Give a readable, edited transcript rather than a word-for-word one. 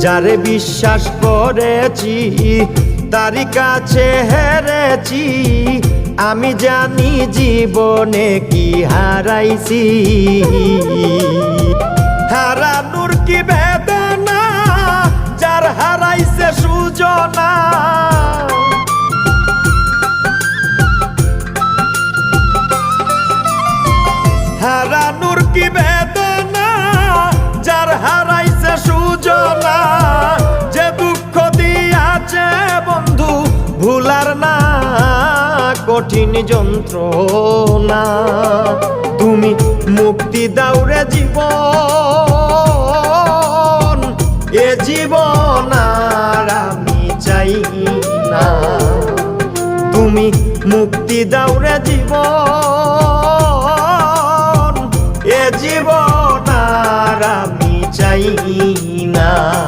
যারে বিশ্বাস করেছি তারি কাছে হেরেছি, আমি জানি জীবনে কি হারাইছি। হারানোর কি বেদনা, যার হারাইছে সুজনা। হারানোর কি বেদনা, যার হারাইছে সুজনা। যে দুঃখ দিয়াছে বন্ধু ভুলার না কঠিন যন্ত্রণা। তুমি মুক্তি দাও রে জীবন, এ জীবন আর আমি চাই না। তুমি মুক্তি দাও রে জীবন, এ জীবন আর আমি চাই